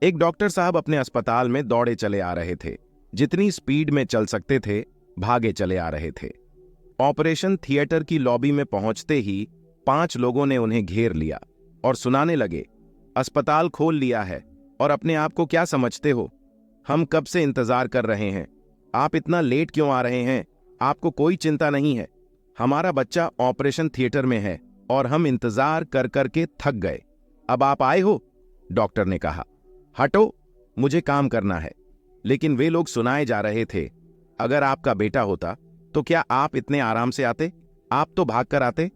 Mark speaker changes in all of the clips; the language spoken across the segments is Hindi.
Speaker 1: एक डॉक्टर साहब अपने अस्पताल में दौड़े चले आ रहे थे। जितनी स्पीड में चल सकते थे भागे चले आ रहे थे। ऑपरेशन थिएटर की लॉबी में पहुंचते ही 5 लोगों ने उन्हें घेर लिया और सुनाने लगे, अस्पताल खोल लिया है और अपने आप को क्या समझते हो? हम कब से इंतजार कर रहे हैं। आप इतना लेट क्यों आ रहे हैं? आपको कोई चिंता नहीं है। हमारा बच्चा ऑपरेशन थिएटर में है और हम इंतजार कर कर के थक गए। अब आप आए हो? डॉक्टर ने कहा। हटो, मुझे काम करना है। लेकिन वे लोग सुनाए जा रहे थे। अगर आपका बेटा होता तो क्या आप इतने आराम से आते? आप तो भागकर आते।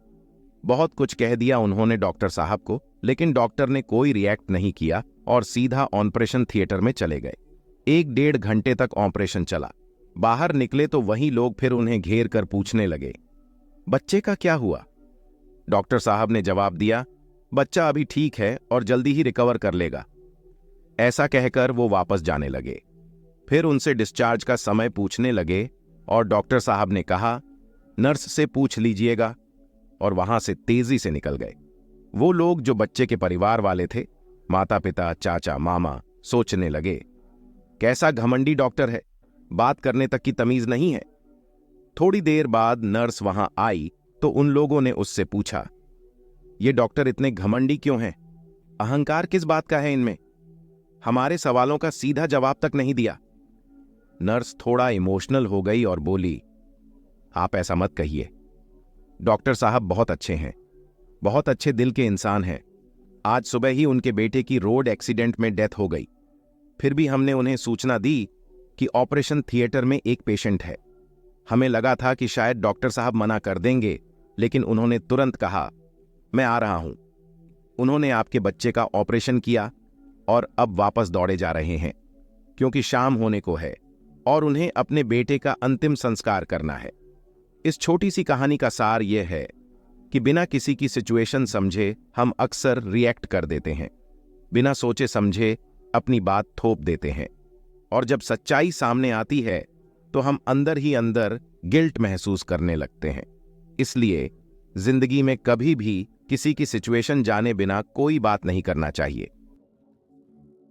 Speaker 1: बहुत कुछ कह दिया उन्होंने डॉक्टर साहब को, लेकिन डॉक्टर ने कोई रिएक्ट नहीं किया और सीधा ऑपरेशन थिएटर में चले गए। 1-1.5 घंटे तक ऑपरेशन चला। बाहर निकले तो वही लोग फिर उन्हें घेर कर पूछने लगे, बच्चे का क्या हुआ? डॉक्टर साहब ने जवाब दिया, बच्चा अभी ठीक है और जल्दी ही रिकवर कर लेगा। ऐसा कहकर वो वापस जाने लगे। फिर उनसे डिस्चार्ज का समय पूछने लगे और डॉक्टर साहब ने कहा, नर्स से पूछ लीजिएगा, और वहां से तेजी से निकल गए। वो लोग जो बच्चे के परिवार वाले थे, माता पिता, चाचा, मामा, सोचने लगे, कैसा घमंडी डॉक्टर है, बात करने तक की तमीज नहीं है। थोड़ी देर बाद नर्स वहां आई तो उन लोगों ने उससे पूछा, ये डॉक्टर इतने घमंडी क्यों हैं? अहंकार किस बात का है इनमें? हमारे सवालों का सीधा जवाब तक नहीं दिया। नर्स थोड़ा इमोशनल हो गई और बोली, आप ऐसा मत कहिए। डॉक्टर साहब बहुत अच्छे हैं, बहुत अच्छे दिल के इंसान हैं। आज सुबह ही उनके बेटे की रोड एक्सीडेंट में डेथ हो गई। फिर भी हमने उन्हें सूचना दी कि ऑपरेशन थिएटर में एक पेशेंट है। हमें लगा था कि शायद डॉक्टर साहब मना कर देंगे, लेकिन उन्होंने तुरंत कहा, मैं आ रहा हूं। उन्होंने आपके बच्चे का ऑपरेशन किया और अब वापस दौड़े जा रहे हैं, क्योंकि शाम होने को है और उन्हें अपने बेटे का अंतिम संस्कार करना है। इस छोटी सी कहानी का सार यह है कि बिना किसी की सिचुएशन समझे हम अक्सर रिएक्ट कर देते हैं, बिना सोचे समझे अपनी बात थोप देते हैं, और जब सच्चाई सामने आती है तो हम अंदर ही अंदर गिल्ट महसूस करने लगते हैं। इसलिए जिंदगी में कभी भी किसी की सिचुएशन जाने बिना कोई बात नहीं करना चाहिए।